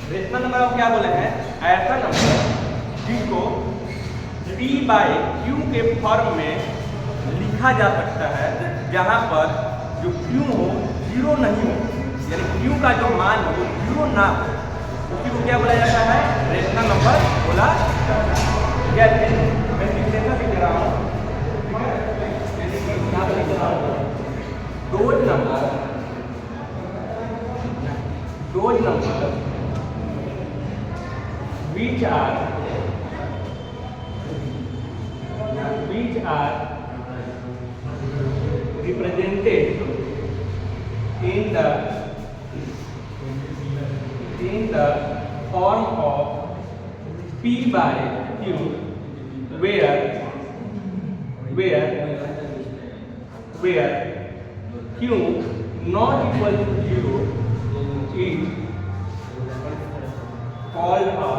Rational number हम क्या बोले हैं, ऐसा नंबर जिसको p बाय q के फॉर्म में लिखा जा सकता है जहां पर जो q हो जीरो नहीं हो, यानी q का जो मान हो वो जीरो ना हो, उसी को क्या बोला जाता है, रेशनल नंबर बोला जाता है। जैसे मैं सिग्नेचर लिख रहा हूँ, यहाँ पर लिख रहा हूँ dose number which are represented in the form of p by q, where q not equal to 0 is called a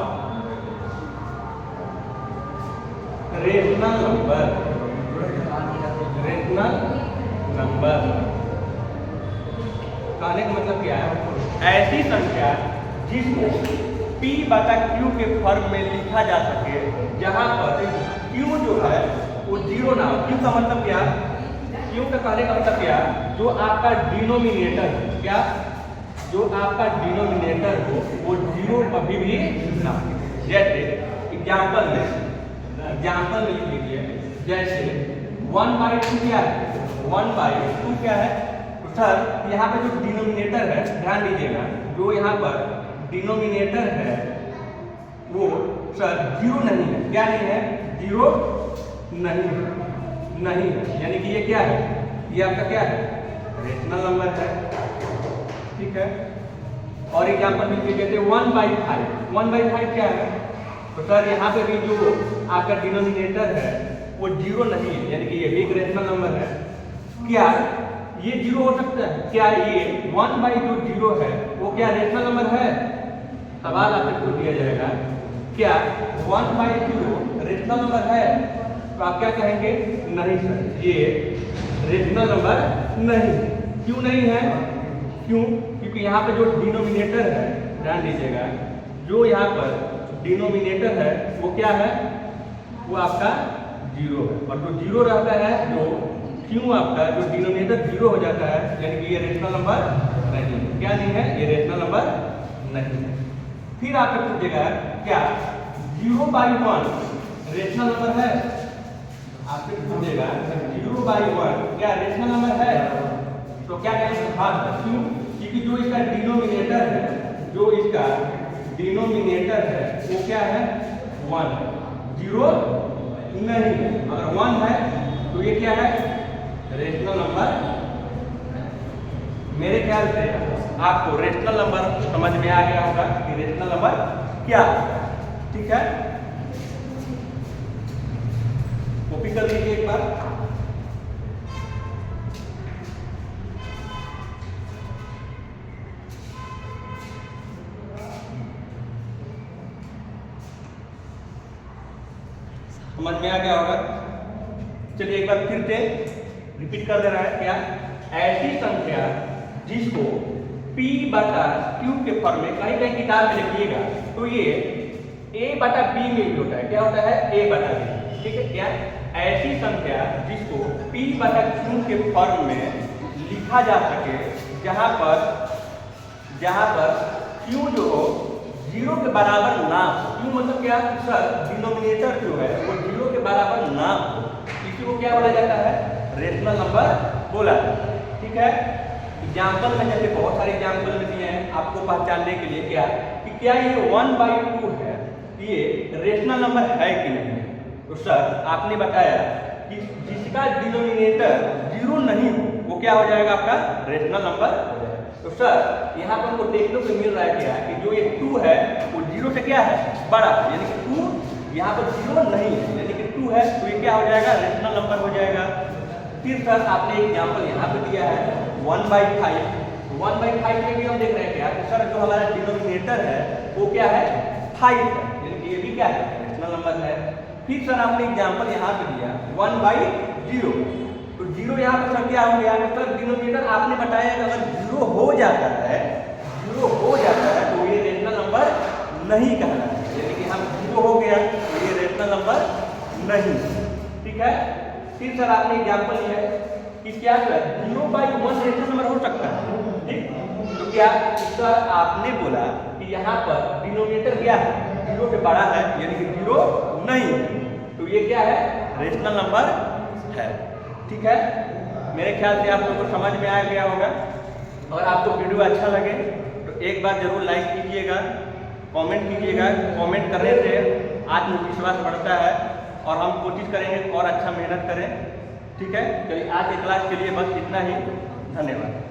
rational number. कहने का मतलब क्या है, ऐसी संख्या जिसको p बटा q के फॉर्म में लिखा जा सके जहां पर q जो है वो जीरो ना हो। q का मतलब क्या, q का कहने का मतलब क्या, जो आपका डिनोमिनेटर है, क्या जो आपका डिनोमिनेटर हो वो जीरो कभी भी ना हो। जैसे एग्जाम्पल में लिख लीजिए, जैसे 1/2 क्या है, 1/2 क्या है, तो सर यहाँ पे जो डिनोमिनेटर है, ध्यान दीजिएगा, जो यहाँ पर डिनोमिनेटर है वो सर जीरो नहीं है, क्या नहीं है, जीरो नहीं है, यानी कि ये क्या है, ये आपका क्या है, रेशनल नंबर है, ठीक है। और एग्जाम्पल में कहते हैं 1/5 क्या है, तो सर यहाँ पे भी जो आपका डिनोमिनेटर है वो जीरो नहीं है, यानी कि ये भी एक रेशनल नंबर है। क्या ये जीरो हो सकता है, क्या ये 1/0 है वो क्या रेशनल नंबर है, सवाल आपको दिया जाएगा, क्या 1/0 रेशनल नंबर है, तो आप क्या कहेंगे, नहीं सर ये रेशनल नंबर नहीं। क्यों नहीं है, क्यों, क्योंकि यहाँ पे जो डिनोमिनेटर है, ध्यान दीजिएगा, जो यहाँ पर डिनोमिनेटर है वो क्या है, वो आपका जीरो है, और जो जीरो रहता है, जो क्यों आपका जो डिनोमिनेटर जीरो हो जाता है, यानी कि ये रेशनल नंबर नहीं है, क्या नहीं है, ये रेशनल नंबर नहीं है। फिर आपसे पूछेगा क्या 0/1 रेशनल नंबर है, आपसे पूछेगा 0/1 क्या रेशनल नंबर है, तो क्या कहेंगे, हाँ, क्यों, क्योंकि जो इसका डिनोमिनेटर है वो क्या है, 1 है, जीरो नहीं है, अगर 1 है तो ये क्या है, रेशनल नंबर। मेरे ख्याल से आपको रेशनल नंबर समझ में आ गया होगा कि रेशनल नंबर क्या है, ठीक है। कॉपी कर लीजिए एक बार। समझ में आ गया होगा। चलिए एक बार फिर से रिपीट कर दे रहा है, क्या, ऐसी संख्या जिसको p बटा q के फॉर्म में, कहीं कहीं किताब में लिखिएगा तो ये a बटा b में भी होता है, क्या होता है, a बटा b, ठीक है। क्या ऐसी संख्या जिसको p बटा q के फॉर्म में लिखा जा सके जहां पर q जो हो जीरो के बराबर ना हो। क्यों मतलब क्या, सर डिनोमिनेटर जो है वो जीरो के बराबर ना हो, इसी को क्या बोला जाता है, रेशनल नंबर बोला जाता है, ठीक है। एग्जाम्पल में जैसे बहुत सारे एग्जाम्पल में दिए हैं आपको पहचानने के लिए, क्या कि क्या ये 1/2 है, ये रेशनल नंबर है कि नहीं है, तो सर आपने बताया कि जिसका डिनोमिनेटर जीरो नहीं हो वो क्या हो जाएगा, आपका रेशनल नंबर। तो सर यहाँ पर हमको देखने को मिल रहा है क्या, कि जो ये 2 है वो जीरो से क्या है, बड़ा है, यानी कि 2 यहाँ पर जीरो नहीं है, यानी कि 2 है, तो ये क्या हो जाएगा, रेशनल नंबर हो जाएगा। फिर सर आपने एग्जाम्पल यहाँ पे दिया है 1/5 में भी हम देख रहे हैं क्या, तो सर जो हमारा डिनोमिनेटर है वो क्या है, 5 है, यानी कि ये भी क्या है, रेशनल नंबर है। फिर सर आपने एग्जाम्पल यहाँ पे दिया 1/0, तो जीरो यहाँ पर सर क्या हो गया, सर डिनोमिनेटर आपने बताया कि अगर जीरो हो जाता है तो ये रेशनल नंबर नहीं कहलाता, यानी कि हम 0 हो गया तो ये रेशनल नंबर नहीं। ठीक है, फिर सर आपने एग्जाम्पल लिया है कि क्या सर 0/1 रेशनल नंबर हो सकता है। ठीक, तो क्या सर आपने बोला कि यहाँ पर डिनोमिनेटर क्या है, 0 से बड़ा है, यानी कि 0 नहीं है, तो ये क्या है, रेशनल नंबर है। ठीक है, मेरे ख्याल से आप लोगों को समझ में आ गया होगा। और आपको वीडियो अच्छा लगे तो एक बार जरूर लाइक कीजिएगा, कमेंट कीजिएगा। कमेंट करने से आत्मविश्वास बढ़ता है और हम कोशिश करेंगे और अच्छा मेहनत करें। ठीक है, चलिए आज के क्लास के लिए बस इतना ही, धन्यवाद।